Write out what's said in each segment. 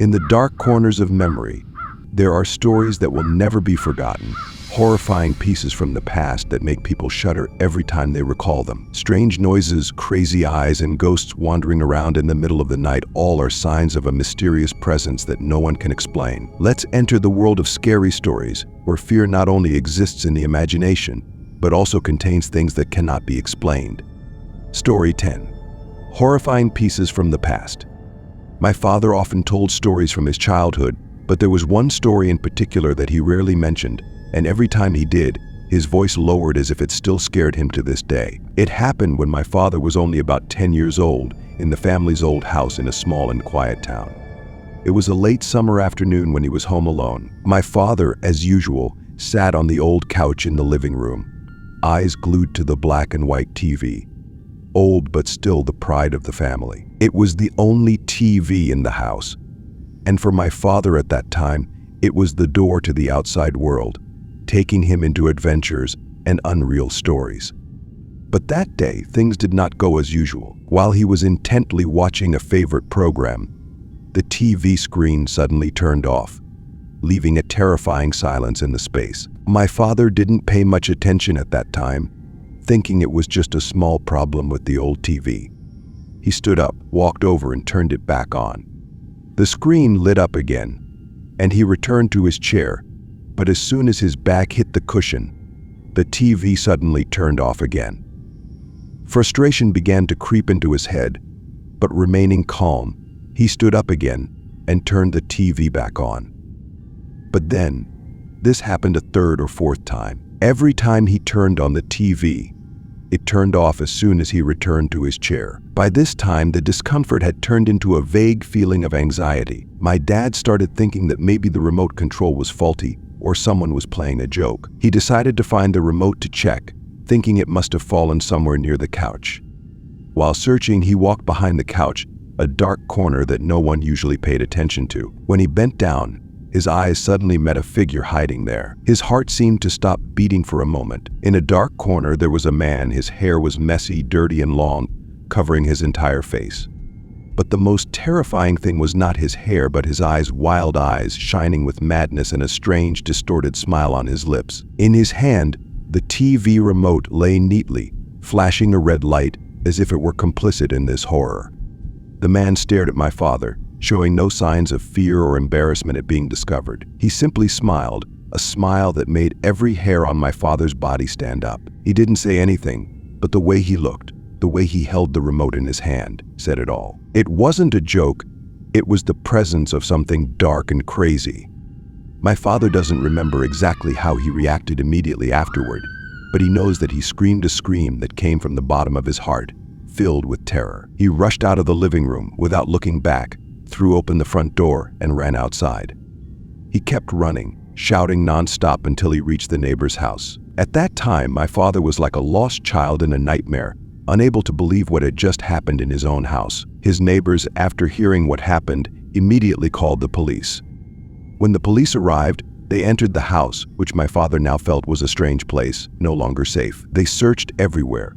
In the dark corners of memory, there are stories that will never be forgotten, horrifying pieces from the past that make people shudder every time they recall them. Strange noises, crazy eyes, and ghosts wandering around in the middle of the night all are signs of a mysterious presence that no one can explain. Let's enter the world of scary stories, where fear not only exists in the imagination, but also contains things that cannot be explained. Story 10. Horrifying pieces from the past. My father often told stories from his childhood, but there was one story in particular that he rarely mentioned, and every time he did, his voice lowered as if it still scared him to this day. It happened when my father was only about 10 years old, in the family's old house in a small and quiet town. It was a late summer afternoon when he was home alone. My father, as usual, sat on the old couch in the living room, eyes glued to the black and white TV. Old but still the pride of the family. It was the only TV in the house, and for my father at that time, it was the door to the outside world, taking him into adventures and unreal stories. But that day, things did not go as usual. While he was intently watching a favorite program, the TV screen suddenly turned off, leaving a terrifying silence in the space. My father didn't pay much attention at that time, thinking it was just a small problem with the old TV. He stood up, walked over, and turned it back on. The screen lit up again, and he returned to his chair, but as soon as his back hit the cushion, the TV suddenly turned off again. Frustration began to creep into his head, but remaining calm, he stood up again and turned the TV back on. But then, this happened a third or fourth time. Every time he turned on the TV, it turned off as soon as he returned to his chair. By this time, the discomfort had turned into a vague feeling of anxiety. My dad started thinking that maybe the remote control was faulty or someone was playing a joke. He decided to find the remote to check, thinking it must have fallen somewhere near the couch. While searching, he walked behind the couch, a dark corner that no one usually paid attention to. When he bent down, his eyes suddenly met a figure hiding there. His heart seemed to stop beating for a moment. In a dark corner, there was a man. His hair was messy, dirty, and long, covering his entire face. But the most terrifying thing was not his hair, but his eyes, wild eyes, shining with madness and a strange, distorted smile on his lips. In his hand, the TV remote lay neatly, flashing a red light as if it were complicit in this horror. The man stared at my father, showing no signs of fear or embarrassment at being discovered. He simply smiled, a smile that made every hair on my father's body stand up. He didn't say anything, but the way he looked, the way he held the remote in his hand, said it all. It wasn't a joke, it was the presence of something dark and crazy. My father doesn't remember exactly how he reacted immediately afterward, but he knows that he screamed a scream that came from the bottom of his heart, filled with terror. He rushed out of the living room without looking back, threw open the front door, and ran outside. He kept running, shouting nonstop until he reached the neighbor's house. At that time, my father was like a lost child in a nightmare, unable to believe what had just happened in his own house. His neighbors, after hearing what happened, immediately called the police. When the police arrived, they entered the house, which my father now felt was a strange place, no longer safe. They searched everywhere,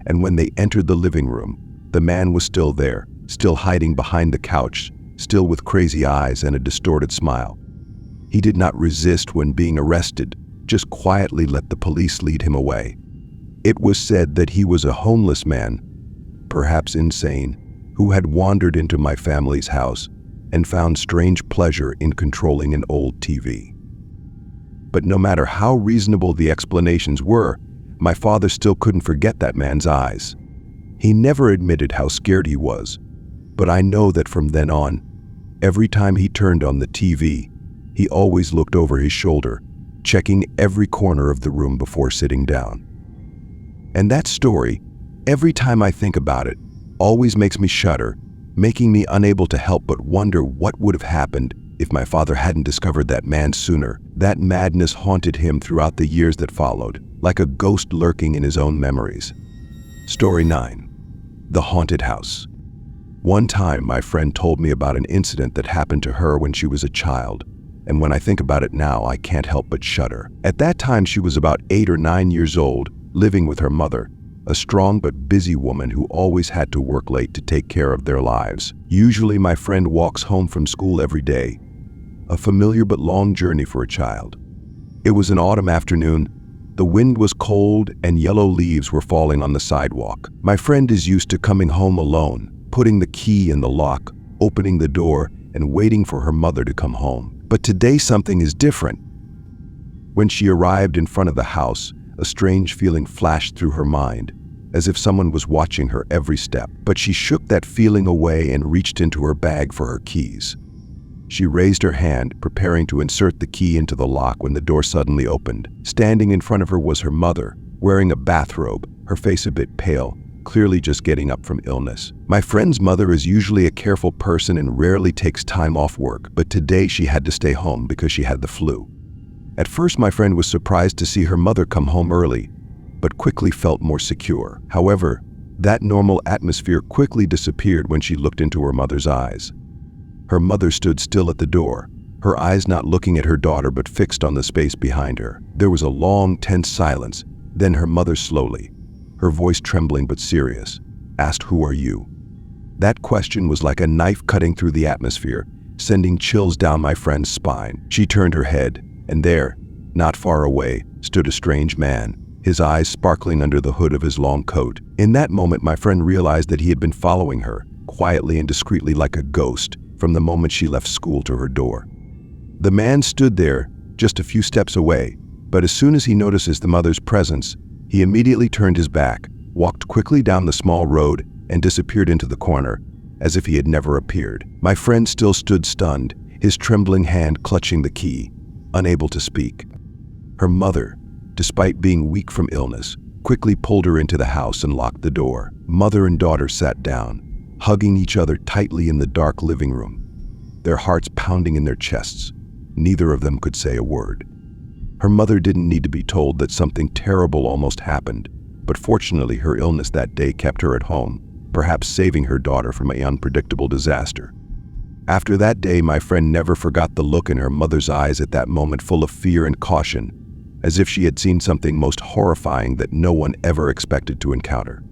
and when they entered the living room, the man was still there, still hiding behind the couch, still with crazy eyes and a distorted smile. He did not resist when being arrested, just quietly let the police lead him away. It was said that he was a homeless man, perhaps insane, who had wandered into my family's house and found strange pleasure in controlling an old TV. But no matter how reasonable the explanations were, my father still couldn't forget that man's eyes. He never admitted how scared he was, but I know that from then on, every time he turned on the TV, he always looked over his shoulder, checking every corner of the room before sitting down. And that story, every time I think about it, always makes me shudder, making me unable to help but wonder what would have happened if my father hadn't discovered that man sooner. That madness haunted him throughout the years that followed, like a ghost lurking in his own memories. Story 9. The Haunted House. One time, my friend told me about an incident that happened to her when she was a child, and when I think about it now, I can't help but shudder. At that time, she was about 8 or 9 years old, living with her mother, a strong but busy woman who always had to work late to take care of their lives. Usually my friend walks home from school every day, a familiar but long journey for a child. It was an autumn afternoon. The wind was cold and yellow leaves were falling on the sidewalk. My friend is used to coming home alone, putting the key in the lock, opening the door, and waiting for her mother to come home. But today something is different. When she arrived in front of the house, a strange feeling flashed through her mind, as if someone was watching her every step. But she shook that feeling away and reached into her bag for her keys. She raised her hand, preparing to insert the key into the lock when the door suddenly opened. Standing in front of her was her mother, wearing a bathrobe, her face a bit pale, clearly just getting up from illness. My friend's mother is usually a careful person and rarely takes time off work, but today she had to stay home because she had the flu. At first, my friend was surprised to see her mother come home early, but quickly felt more secure. However, that normal atmosphere quickly disappeared when she looked into her mother's eyes. Her mother stood still at the door, her eyes not looking at her daughter but fixed on the space behind her. There was a long, tense silence. Then her mother slowly, her voice trembling but serious, asked, "Who are you?" That question was like a knife cutting through the atmosphere, sending chills down my friend's spine. She turned her head, and there, not far away, stood a strange man, his eyes sparkling under the hood of his long coat. In that moment, my friend realized that he had been following her, quietly and discreetly like a ghost, from the moment she left school to her door. The man stood there, just a few steps away, but as soon as he notices the mother's presence, he immediately turned his back, walked quickly down the small road, and disappeared into the corner, as if he had never appeared. My friend still stood stunned, his trembling hand clutching the key, unable to speak. Her mother, despite being weak from illness, quickly pulled her into the house and locked the door. Mother and daughter sat down, hugging each other tightly in the dark living room, their hearts pounding in their chests. Neither of them could say a word. Her mother didn't need to be told that something terrible almost happened, but fortunately her illness that day kept her at home, perhaps saving her daughter from an unpredictable disaster. After that day, my friend never forgot the look in her mother's eyes at that moment, full of fear and caution, as if she had seen something most horrifying that no one ever expected to encounter.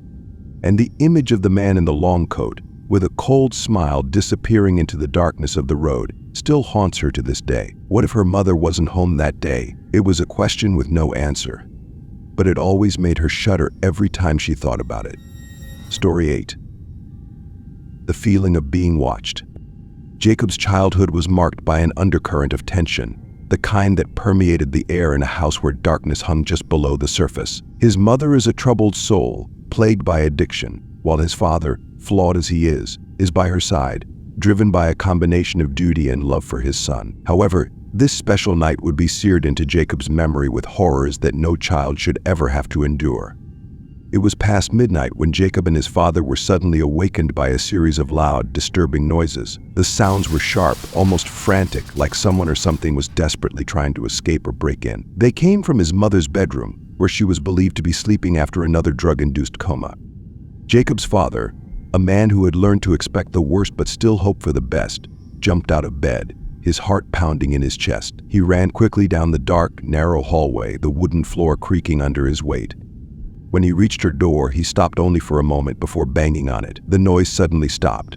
And the image of the man in the long coat, with a cold smile disappearing into the darkness of the road, still haunts her to this day. What if her mother wasn't home that day? It was a question with no answer, but it always made her shudder every time she thought about it. Story 8. The feeling of being watched. Jacob's childhood was marked by an undercurrent of tension, the kind that permeated the air in a house where darkness hung just below the surface. His mother is a troubled soul, plagued by addiction, while his father, flawed as he is by her side, driven by a combination of duty and love for his son. However, this special night would be seared into Jacob's memory with horrors that no child should ever have to endure. It was past midnight when Jacob and his father were suddenly awakened by a series of loud, disturbing noises. The sounds were sharp, almost frantic, like someone or something was desperately trying to escape or break in. They came from his mother's bedroom, where she was believed to be sleeping after another drug-induced coma. Jacob's father, a man who had learned to expect the worst but still hope for the best, jumped out of bed, his heart pounding in his chest. He ran quickly down the dark, narrow hallway, the wooden floor creaking under his weight. When he reached her door, he stopped only for a moment before banging on it. The noise suddenly stopped.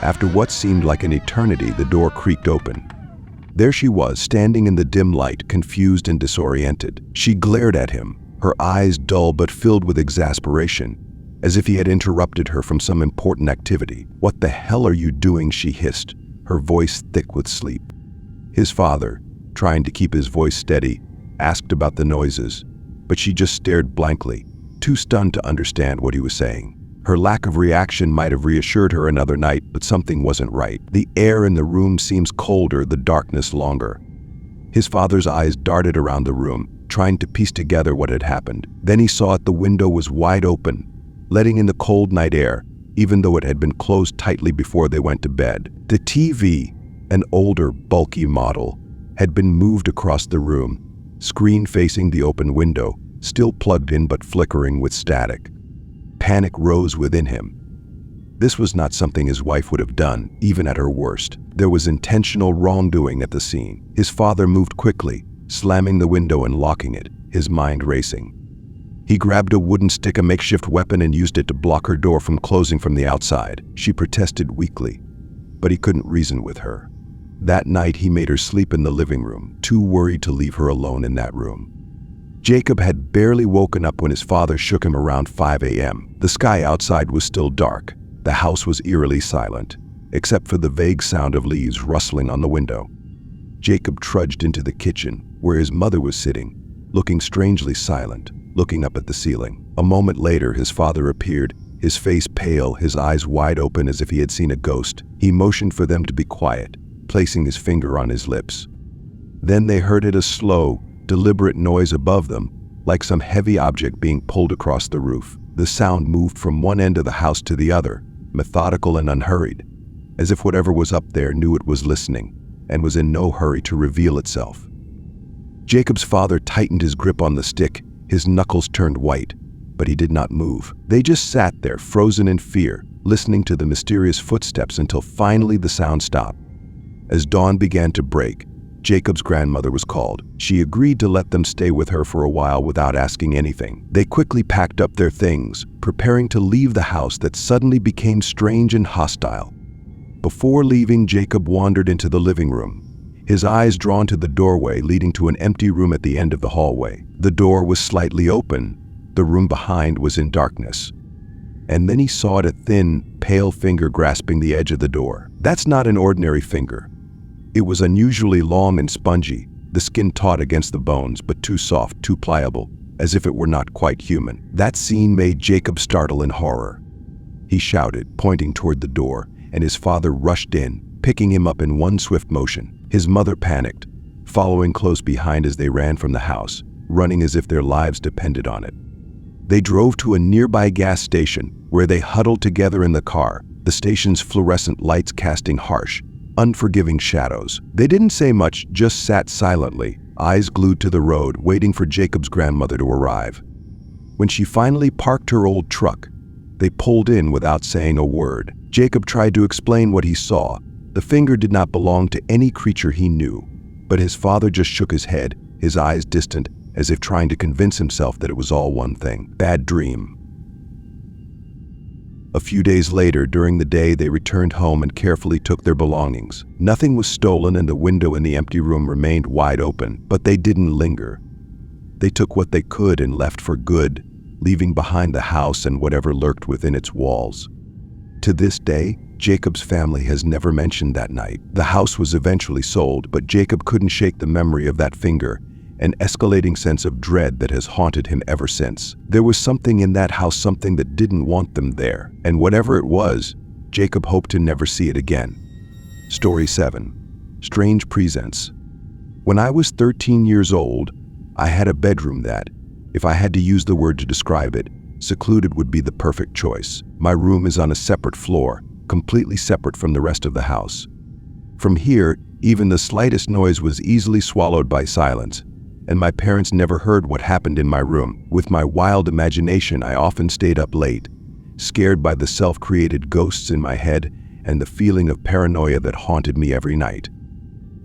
After what seemed like an eternity, the door creaked open. There she was, standing in the dim light, confused and disoriented. She glared at him, her eyes dull but filled with exasperation, as if he had interrupted her from some important activity. "What the hell are you doing?" she hissed, her voice thick with sleep. His father, trying to keep his voice steady, asked about the noises, but she just stared blankly, too stunned to understand what he was saying. Her lack of reaction might have reassured her another night, but something wasn't right. The air in the room seems colder, the darkness longer. His father's eyes darted around the room, trying to piece together what had happened. Then he saw the window was wide open, letting in the cold night air, even though it had been closed tightly before they went to bed. The TV, an older, bulky model, had been moved across the room, screen facing the open window, still plugged in but flickering with static. Panic rose within him. This was not something his wife would have done, even at her worst. There was intentional wrongdoing at the scene. His father moved quickly, slamming the window and locking it, his mind racing. He grabbed a wooden stick, a makeshift weapon, and used it to block her door from closing from the outside. She protested weakly, but he couldn't reason with her. That night, he made her sleep in the living room, too worried to leave her alone in that room. Jacob had barely woken up when his father shook him around 5 a.m. The sky outside was still dark. The house was eerily silent, except for the vague sound of leaves rustling on the window. Jacob trudged into the kitchen, where his mother was sitting, looking strangely silent, looking up at the ceiling. A moment later, his father appeared, his face pale, his eyes wide open as if he had seen a ghost. He motioned for them to be quiet, placing his finger on his lips. Then they heard a slow, deliberate noise above them, like some heavy object being pulled across the roof. The sound moved from one end of the house to the other, methodical and unhurried, as if whatever was up there knew it was listening and was in no hurry to reveal itself. Jacob's father tightened his grip on the stick, his knuckles turned white, but he did not move. They just sat there, frozen in fear, listening to the mysterious footsteps until finally the sound stopped. As dawn began to break, Jacob's grandmother was called. She agreed to let them stay with her for a while without asking anything. They quickly packed up their things, preparing to leave the house that suddenly became strange and hostile. Before leaving, Jacob wandered into the living room, his eyes drawn to the doorway leading to an empty room at the end of the hallway. The door was slightly open. The room behind was in darkness. And then he saw a thin, pale finger grasping the edge of the door. That's not an ordinary finger. It was unusually long and spongy, the skin taut against the bones, but too soft, too pliable, as if it were not quite human. That scene made Jacob startle in horror. He shouted, pointing toward the door, and his father rushed in, picking him up in one swift motion. His mother panicked, following close behind as they ran from the house, running as if their lives depended on it. They drove to a nearby gas station, where they huddled together in the car, the station's fluorescent lights casting harsh, unforgiving shadows. They didn't say much, just sat silently, eyes glued to the road, waiting for Jacob's grandmother to arrive. When she finally parked her old truck, they pulled in without saying a word. Jacob tried to explain what he saw. The finger did not belong to any creature he knew, but his father just shook his head, his eyes distant, as if trying to convince himself that it was all one thing. Bad dream. A few days later, during the day, they returned home and carefully took their belongings. Nothing was stolen and the window in the empty room remained wide open, but they didn't linger. They took what they could and left for good, leaving behind the house and whatever lurked within its walls. To this day, Jacob's family has never mentioned that night. The house was eventually sold, but Jacob couldn't shake the memory of that finger, an escalating sense of dread that has haunted him ever since. There was something in that house, something that didn't want them there, and whatever it was, Jacob hoped to never see it again. Story 7. Strange Presence. When I was 13 years old, I had a bedroom that, if I had to use the word to describe it, secluded would be the perfect choice. My room is on a separate floor, completely separate from the rest of the house. From here, even the slightest noise was easily swallowed by silence, and my parents never heard what happened in my room. With my wild imagination, I often stayed up late, scared by the self-created ghosts in my head and the feeling of paranoia that haunted me every night.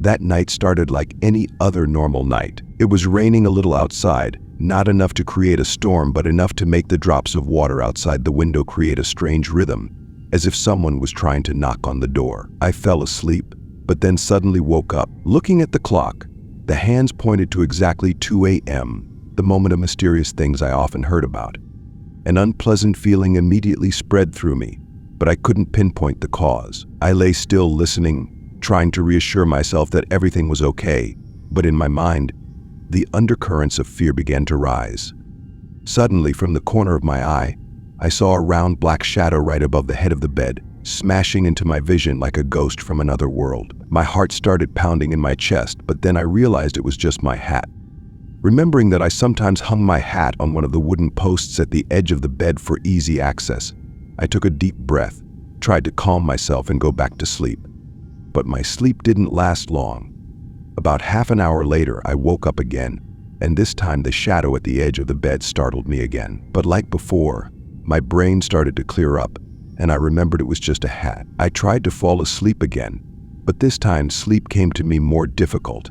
That night started like any other normal night. It was raining a little outside, not enough to create a storm, but enough to make the drops of water outside the window create a strange rhythm, as if someone was trying to knock on the door. I fell asleep, but then suddenly woke up. Looking at the clock, the hands pointed to exactly 2 a.m., the moment of mysterious things I often heard about. An unpleasant feeling immediately spread through me, but I couldn't pinpoint the cause. I lay still, listening, trying to reassure myself that everything was okay, but in my mind, the undercurrents of fear began to rise. Suddenly, from the corner of my eye, I saw a round black shadow right above the head of the bed, smashing into my vision like a ghost from another world. My heart started pounding in my chest, but then I realized it was just my hat. Remembering that I sometimes hung my hat on one of the wooden posts at the edge of the bed for easy access, I took a deep breath, tried to calm myself and go back to sleep. But my sleep didn't last long. About half an hour later, I woke up again, and this time the shadow at the edge of the bed startled me again. But like before, my brain started to clear up, and I remembered it was just a hat. I tried to fall asleep again, but this time sleep came to me more difficult.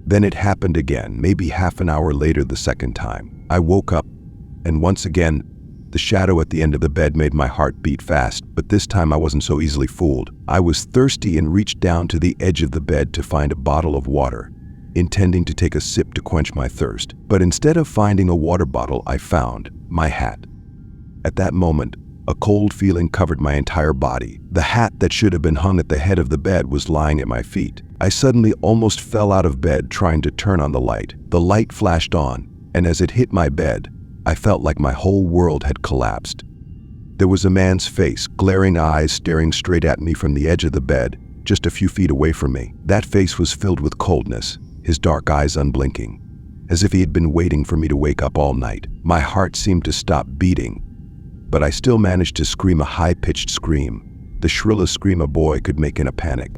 Then it happened again, maybe half an hour later the second time. I woke up, And once again, the shadow at the end of the bed made my heart beat fast, but this time I wasn't so easily fooled. I was thirsty and reached down to the edge of the bed to find a bottle of water, intending to take a sip to quench my thirst. But instead of finding a water bottle, I found my hat. At that moment, a cold feeling covered my entire body. The hat that should have been hung at the head of the bed was lying at my feet. I suddenly almost fell out of bed trying to turn on the light. The light flashed on, and as it hit my bed, I felt like my whole world had collapsed. There was a man's face, glaring eyes staring straight at me from the edge of the bed, just a few feet away from me. That face was filled with coldness, his dark eyes unblinking, as if he had been waiting for me to wake up all night. My heart seemed to stop beating, but I still managed to scream a high-pitched scream, the shrillest scream a boy could make in a panic.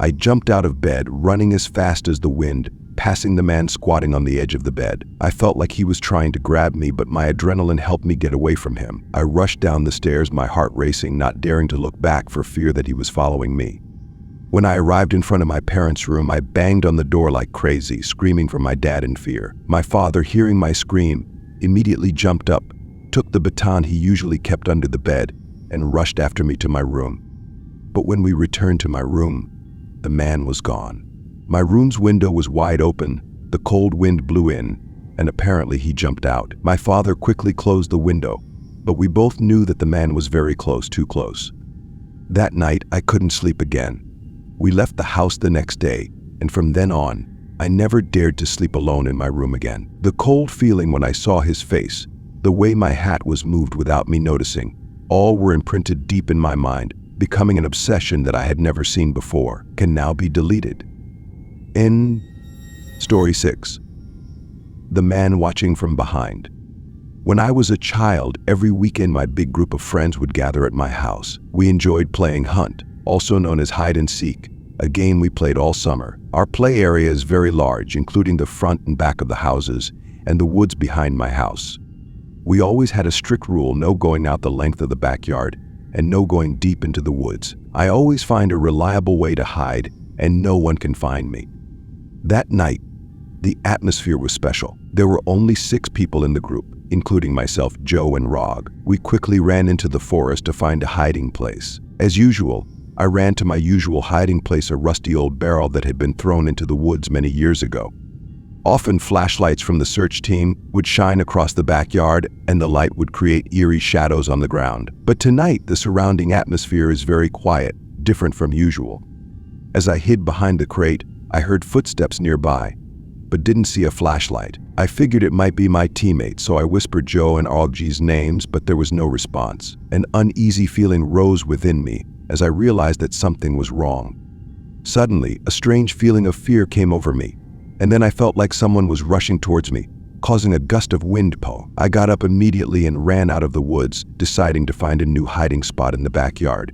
I jumped out of bed, running as fast as the wind, passing the man squatting on the edge of the bed. I felt like he was trying to grab me, but my adrenaline helped me get away from him. I rushed down the stairs, my heart racing, not daring to look back for fear that he was following me. When I arrived in front of my parents' room, I banged on the door like crazy, screaming for my dad in fear. My father, hearing my scream, immediately jumped up, took the baton he usually kept under the bed, and rushed after me to my room. But when we returned to my room, the man was gone. My room's window was wide open, the cold wind blew in, and apparently he jumped out. My father quickly closed the window, but we both knew that the man was very close, too close. That night, I couldn't sleep again. We left the house the next day, and from then on, I never dared to sleep alone in my room again. The cold feeling when I saw his face, the way my hat was moved without me noticing, all were imprinted deep in my mind, becoming an obsession that I had never seen before, can now be deleted. In Story 6. The Man Watching from Behind. When I was a child, every weekend my big group of friends would gather at my house. We enjoyed playing hunt, also known as hide and seek, a game we played all summer. Our play area is very large, including the front and back of the houses and the woods behind my house. We always had a strict rule: no going out the length of the backyard and no going deep into the woods. I always find a reliable way to hide and no one can find me. That night, the atmosphere was special. There were only 6 people in the group, including myself, Joe, and Rog. We quickly ran into the forest to find a hiding place. As usual, I ran to my usual hiding place, a rusty old barrel that had been thrown into the woods many years ago. Often flashlights from the search team would shine across the backyard and the light would create eerie shadows on the ground. But tonight, the surrounding atmosphere is very quiet, different from usual. As I hid behind the crate, I heard footsteps nearby, but didn't see a flashlight. I figured it might be my teammates, so I whispered Joe and Augie's names, but there was no response. An uneasy feeling rose within me as I realized that something was wrong. Suddenly, a strange feeling of fear came over me, and then I felt like someone was rushing towards me, causing a gust of wind. I got up immediately and ran out of the woods, deciding to find a new hiding spot in the backyard.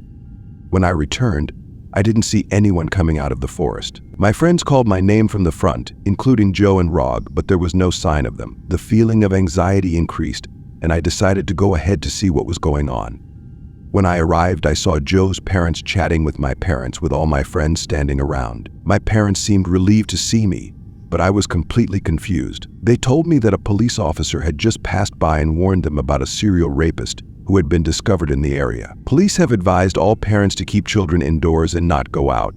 When I returned, I didn't see anyone coming out of the forest. My friends called my name from the front, including Joe and Rog, but there was no sign of them. The feeling of anxiety increased, and I decided to go ahead to see what was going on. When I arrived, I saw Joe's parents chatting with my parents, with all my friends standing around. My parents seemed relieved to see me, but I was completely confused. They told me that a police officer had just passed by and warned them about a serial rapist who had been discovered in the area. Police have advised all parents to keep children indoors and not go out.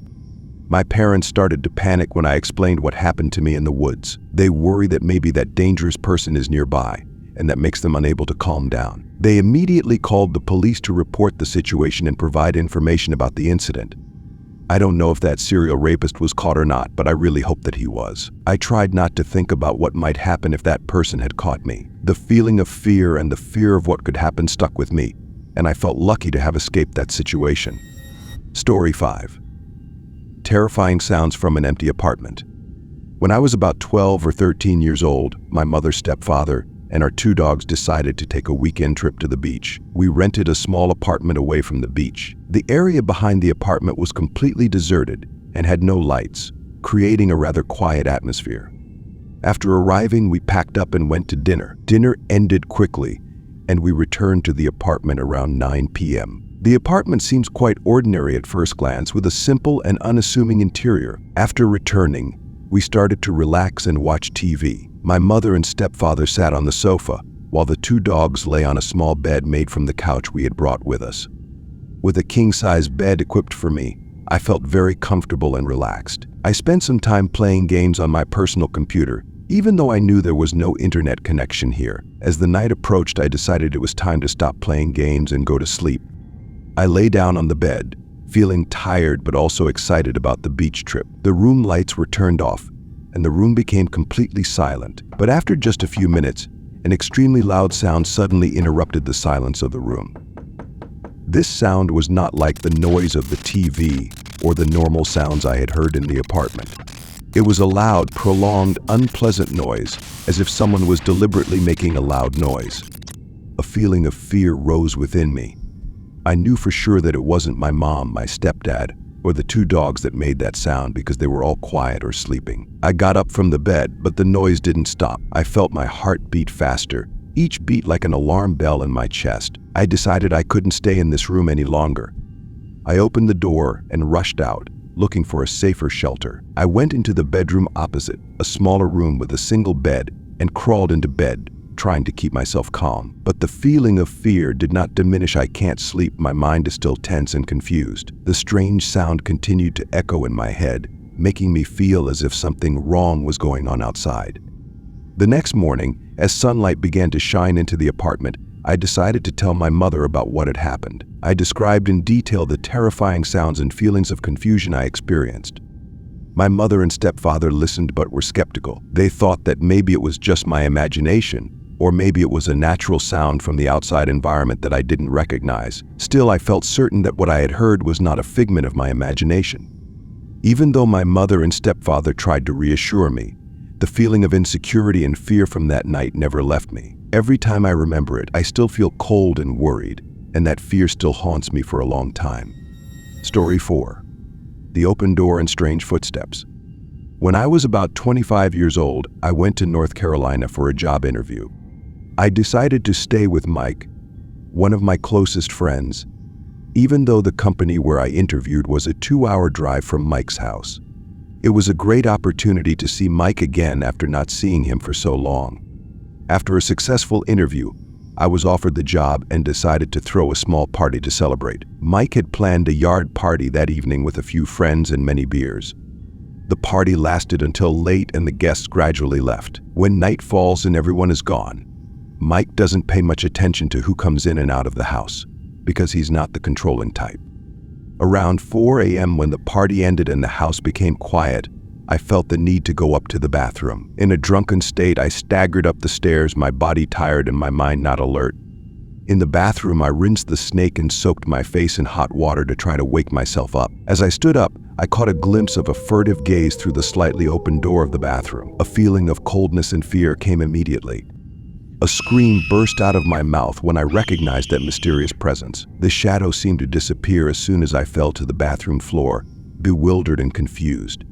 My parents started to panic when I explained what happened to me in the woods. They worry that maybe that dangerous person is nearby, and that makes them unable to calm down. They immediately called the police to report the situation and provide information about the incident. I don't know if that serial rapist was caught or not, but I really hope that he was. I tried not to think about what might happen if that person had caught me. The feeling of fear and the fear of what could happen stuck with me, and I felt lucky to have escaped that situation. Story 5. Terrifying sounds from an empty apartment. When I was about 12 or 13 years old, my mother's stepfather and our 2 dogs decided to take a weekend trip to the beach. We rented a small apartment away from the beach. The area behind the apartment was completely deserted and had no lights, creating a rather quiet atmosphere. After arriving, we packed up and went to dinner. Dinner ended quickly, and we returned to the apartment around 9 p.m. The apartment seems quite ordinary at first glance, with a simple and unassuming interior. After returning, we started to relax and watch TV. My mother and stepfather sat on the sofa, while the two dogs lay on a small bed made from the couch we had brought with us. With a king-size bed equipped for me, I felt very comfortable and relaxed. I spent some time playing games on my personal computer, even though I knew there was no internet connection here. As the night approached, I decided it was time to stop playing games and go to sleep. I lay down on the bed, feeling tired but also excited about the beach trip. The room lights were turned off, and the room became completely silent. But after just a few minutes, an extremely loud sound suddenly interrupted the silence of the room. This sound was not like the noise of the TV or the normal sounds I had heard in the apartment. It was a loud, prolonged, unpleasant noise, as if someone was deliberately making a loud noise. A feeling of fear rose within me. I knew for sure that it wasn't my mom, my stepdad, or the two dogs that made that sound because they were all quiet or sleeping. I got up from the bed, but the noise didn't stop. I felt my heart beat faster, each beat like an alarm bell in my chest. I decided I couldn't stay in this room any longer. I opened the door and rushed out, looking for a safer shelter. I went into the bedroom opposite, a smaller room with a single bed, and crawled into bed, trying to keep myself calm. But the feeling of fear did not diminish. I can't sleep. My mind is still tense and confused. The strange sound continued to echo in my head, making me feel as if something wrong was going on outside. The next morning, as sunlight began to shine into the apartment, I decided to tell my mother about what had happened. I described in detail the terrifying sounds and feelings of confusion I experienced. My mother and stepfather listened but were skeptical. They thought that maybe it was just my imagination, or maybe it was a natural sound from the outside environment that I didn't recognize. Still, I felt certain that what I had heard was not a figment of my imagination. Even though my mother and stepfather tried to reassure me, the feeling of insecurity and fear from that night never left me. Every time I remember it, I still feel cold and worried, and that fear still haunts me for a long time. Story 4. The open door and strange footsteps. When I was about 25 years old, I went to North Carolina for a job interview. I decided to stay with Mike, one of my closest friends, even though the company where I interviewed was a 2-hour drive from Mike's house. It was a great opportunity to see Mike again after not seeing him for so long. After a successful interview, I was offered the job and decided to throw a small party to celebrate. Mike had planned a yard party that evening with a few friends and many beers. The party lasted until late and the guests gradually left. When night falls and everyone is gone, Mike doesn't pay much attention to who comes in and out of the house, because he's not the controlling type. Around 4 a.m. when the party ended and the house became quiet, I felt the need to go up to the bathroom. In a drunken state, I staggered up the stairs, my body tired and my mind not alert. In the bathroom, I rinsed the snake and soaked my face in hot water to try to wake myself up. As I stood up, I caught a glimpse of a furtive gaze through the slightly open door of the bathroom. A feeling of coldness and fear came immediately. A scream burst out of my mouth when I recognized that mysterious presence. The shadow seemed to disappear as soon as I fell to the bathroom floor, bewildered and confused.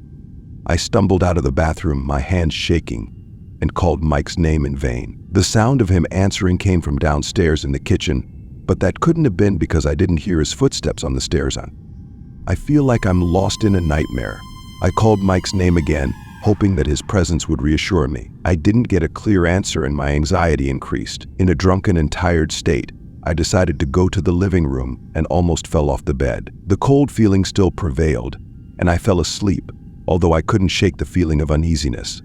I stumbled out of the bathroom, my hands shaking, and called Mike's name in vain. The sound of him answering came from downstairs in the kitchen, but that couldn't have been because I didn't hear his footsteps on the stairs. I feel like I'm lost in a nightmare. I called Mike's name again, hoping that his presence would reassure me. I didn't get a clear answer and my anxiety increased. In a drunken and tired state, I decided to go to the living room and almost fell off the bed. The cold feeling still prevailed, and I fell asleep, although I couldn't shake the feeling of uneasiness.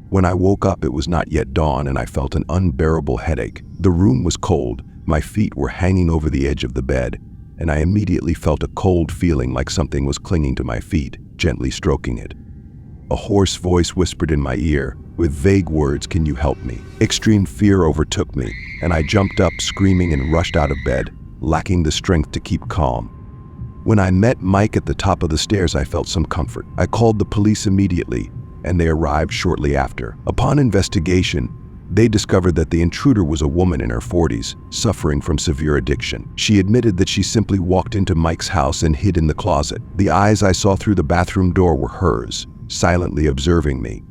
When I woke up, it was not yet dawn and I felt an unbearable headache. The room was cold, my feet were hanging over the edge of the bed, and I immediately felt a cold feeling like something was clinging to my feet, gently stroking it. A hoarse voice whispered in my ear, with vague words, "Can you help me?" Extreme fear overtook me, and I jumped up screaming and rushed out of bed, lacking the strength to keep calm. When I met Mike at the top of the stairs, I felt some comfort. I called the police immediately, and they arrived shortly after. Upon investigation, they discovered that the intruder was a woman in her 40s, suffering from severe addiction. She admitted that she simply walked into Mike's house and hid in the closet. The eyes I saw through the bathroom door were hers, silently observing me.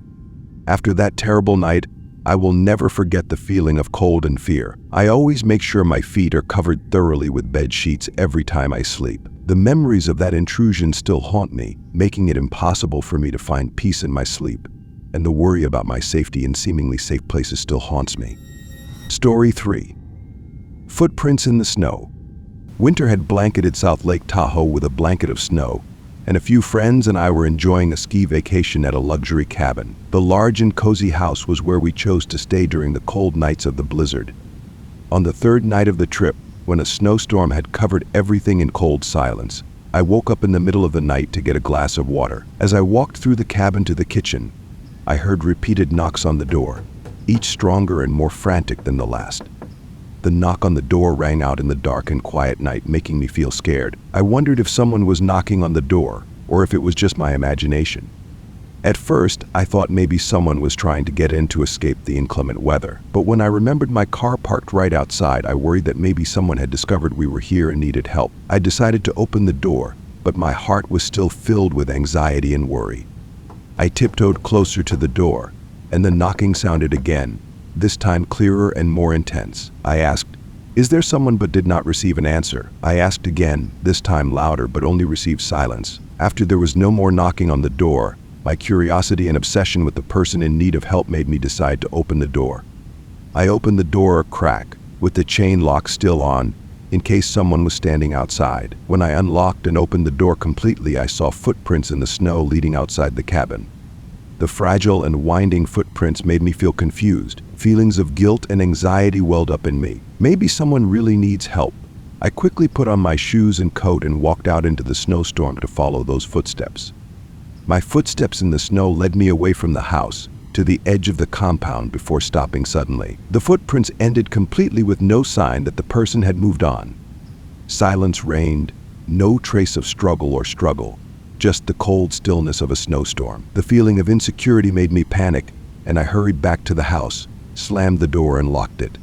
After that terrible night, I will never forget the feeling of cold and fear. I always make sure my feet are covered thoroughly with bed sheets every time I sleep. The memories of that intrusion still haunt me, making it impossible for me to find peace in my sleep, and the worry about my safety in seemingly safe places still haunts me. Story 3. Footprints in the snow. Winter had blanketed South Lake Tahoe with a blanket of snow, and a few friends and I were enjoying a ski vacation at a luxury cabin. The large and cozy house was where we chose to stay during the cold nights of the blizzard. On the third night of the trip, when a snowstorm had covered everything in cold silence, I woke up in the middle of the night to get a glass of water. As I walked through the cabin to the kitchen, I heard repeated knocks on the door, each stronger and more frantic than the last. The knock on the door rang out in the dark and quiet night, making me feel scared. I wondered if someone was knocking on the door, or if it was just my imagination. At first, I thought maybe someone was trying to get in to escape the inclement weather. But when I remembered my car parked right outside, I worried that maybe someone had discovered we were here and needed help. I decided to open the door, but my heart was still filled with anxiety and worry. I tiptoed closer to the door, and the knocking sounded again, this time clearer and more intense. I asked, "Is there someone?" but did not receive an answer. I asked again, this time louder, but only received silence. After there was no more knocking on the door, my curiosity and obsession with the person in need of help made me decide to open the door. I opened the door a crack, with the chain lock still on, in case someone was standing outside. When I unlocked and opened the door completely, I saw footprints in the snow leading outside the cabin. The fragile and winding footprints made me feel confused. Feelings of guilt and anxiety welled up in me. Maybe someone really needs help. I quickly put on my shoes and coat and walked out into the snowstorm to follow those footsteps. My footsteps in the snow led me away from the house, to the edge of the compound before stopping suddenly. The footprints ended completely with no sign that the person had moved on. Silence reigned, no trace of struggle, just the cold stillness of a snowstorm. The feeling of insecurity made me panic, and I hurried back to the house, slammed the door and locked it.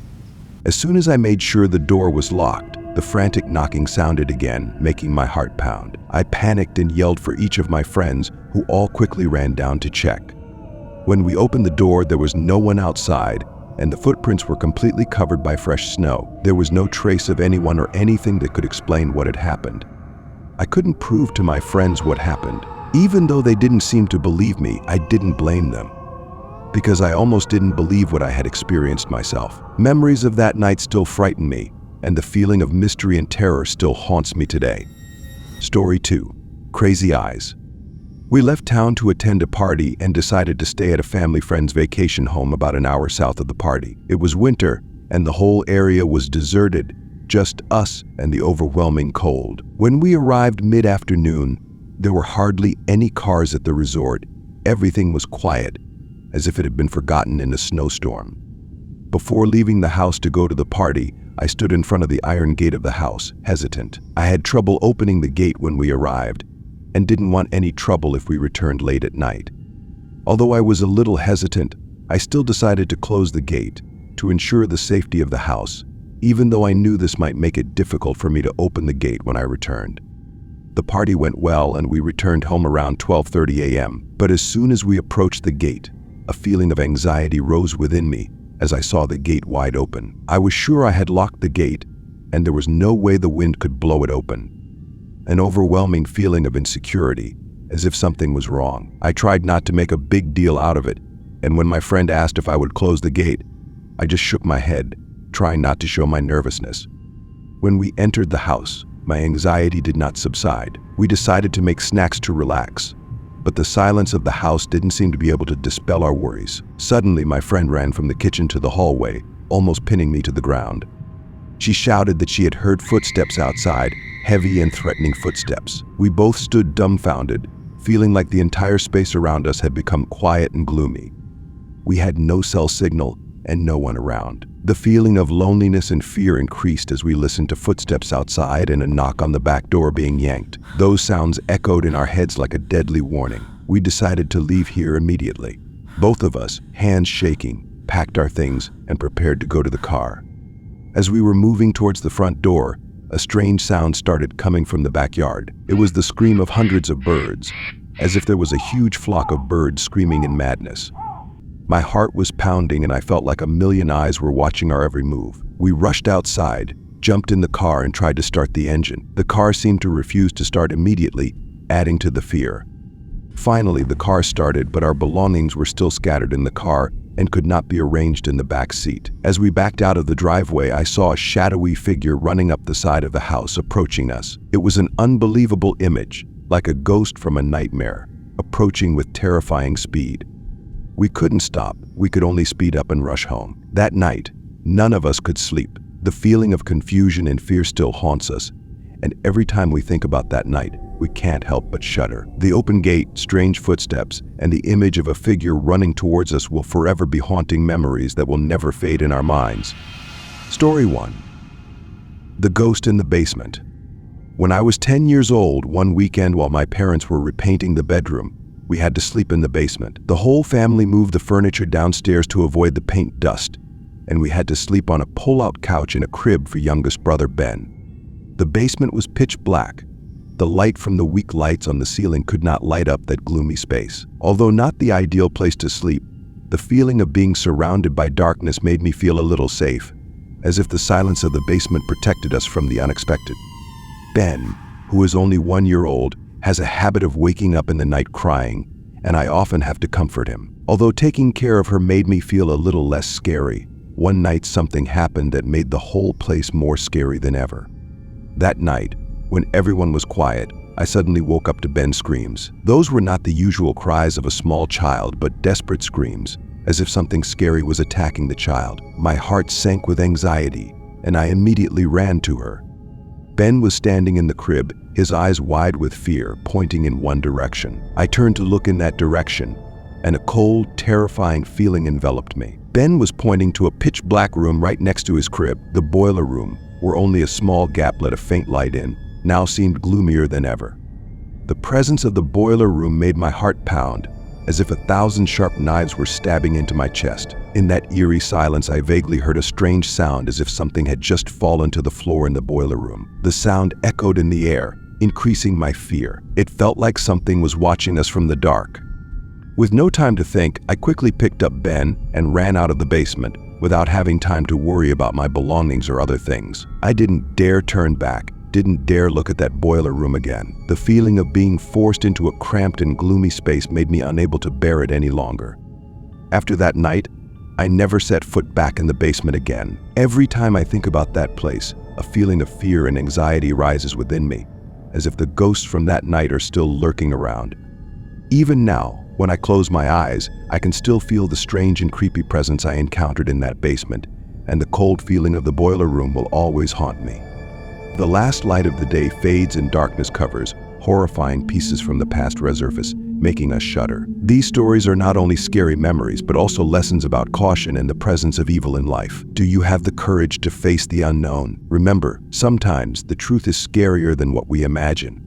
As soon as I made sure the door was locked, the frantic knocking sounded again, making my heart pound. I panicked and yelled for each of my friends, who all quickly ran down to check. When we opened the door, there was no one outside, and the footprints were completely covered by fresh snow. There was no trace of anyone or anything that could explain what had happened. I couldn't prove to my friends what happened. Even though they didn't seem to believe me, I didn't blame them, because I almost didn't believe what I had experienced myself. Memories of that night still frighten me, and the feeling of mystery and terror still haunts me today. Story 2. Crazy Eyes. We left town to attend a party and decided to stay at a family friend's vacation home about an hour south of the party. It was winter, and the whole area was deserted, just us and the overwhelming cold. When we arrived mid-afternoon, there were hardly any cars at the resort. Everything was quiet, as if it had been forgotten in a snowstorm. Before leaving the house to go to the party, I stood in front of the iron gate of the house, hesitant. I had trouble opening the gate when we arrived, and didn't want any trouble if we returned late at night. Although I was a little hesitant, I still decided to close the gate to ensure the safety of the house, even though I knew this might make it difficult for me to open the gate when I returned. The party went well and we returned home around 12:30 a.m. But as soon as we approached the gate, a feeling of anxiety rose within me as I saw the gate wide open. I was sure I had locked the gate, and there was no way the wind could blow it open. An overwhelming feeling of insecurity, as if something was wrong. I tried not to make a big deal out of it, and when my friend asked if I would close the gate, I just shook my head, trying not to show my nervousness. When we entered the house, my anxiety did not subside. We decided to make snacks to relax, but the silence of the house didn't seem to be able to dispel our worries. Suddenly, my friend ran from the kitchen to the hallway, almost pinning me to the ground. She shouted that she had heard footsteps outside, heavy and threatening footsteps. We both stood dumbfounded, feeling like the entire space around us had become quiet and gloomy. We had no cell signal and no one around. The feeling of loneliness and fear increased as we listened to footsteps outside and a knock on the back door being yanked. Those sounds echoed in our heads like a deadly warning. We decided to leave here immediately. Both of us, hands shaking, packed our things and prepared to go to the car. As we were moving towards the front door, a strange sound started coming from the backyard. It was the scream of hundreds of birds, as if there was a huge flock of birds screaming in madness. My heart was pounding and I felt like a million eyes were watching our every move. We rushed outside, jumped in the car and tried to start the engine. The car seemed to refuse to start immediately, adding to the fear. Finally, the car started, but our belongings were still scattered in the car, and could not be arranged in the back seat. As we backed out of the driveway, I saw a shadowy figure running up the side of the house, approaching us. It was an unbelievable image, like a ghost from a nightmare, approaching with terrifying speed. We couldn't stop. We could only speed up and rush home. That night, none of us could sleep. The feeling of confusion and fear still haunts us, and every time we think about that night, we can't help but shudder. The open gate, strange footsteps, and the image of a figure running towards us will forever be haunting memories that will never fade in our minds. Story 1. The Ghost in the Basement. When I was 10 years old, one weekend while my parents were repainting the bedroom, we had to sleep in the basement. The whole family moved the furniture downstairs to avoid the paint dust, and we had to sleep on a pull-out couch in a crib for youngest brother Ben. The basement was pitch black. The light from the weak lights on the ceiling could not light up that gloomy space. Although not the ideal place to sleep, the feeling of being surrounded by darkness made me feel a little safe, as if the silence of the basement protected us from the unexpected. Ben, who is only 1 year old, has a habit of waking up in the night crying, and I often have to comfort him. Although taking care of her made me feel a little less scary, one night something happened that made the whole place more scary than ever. That night, when everyone was quiet, I suddenly woke up to Ben's screams. Those were not the usual cries of a small child, but desperate screams, as if something scary was attacking the child. My heart sank with anxiety, and I immediately ran to her. Ben was standing in the crib, his eyes wide with fear, pointing in one direction. I turned to look in that direction, and a cold, terrifying feeling enveloped me. Ben was pointing to a pitch-black room right next to his crib. The boiler room, where only a small gap let a faint light in, now seemed gloomier than ever. The presence of the boiler room made my heart pound, as if 1,000 sharp knives were stabbing into my chest. In that eerie silence, I vaguely heard a strange sound, as if something had just fallen to the floor in the boiler room. The sound echoed in the air, increasing my fear. It felt like something was watching us from the dark. With no time to think, I quickly picked up Ben and ran out of the basement, without having time to worry about my belongings or other things. I didn't dare turn back, didn't dare look at that boiler room again. The feeling of being forced into a cramped and gloomy space made me unable to bear it any longer. After that night, I never set foot back in the basement again. Every time I think about that place, a feeling of fear and anxiety rises within me, as if the ghosts from that night are still lurking around. Even now, when I close my eyes, I can still feel the strange and creepy presence I encountered in that basement, and the cold feeling of the boiler room will always haunt me. The last light of the day fades and darkness covers, horrifying pieces from the past resurface, making us shudder. These stories are not only scary memories, but also lessons about caution and the presence of evil in life. Do you have the courage to face the unknown? Remember, sometimes the truth is scarier than what we imagine.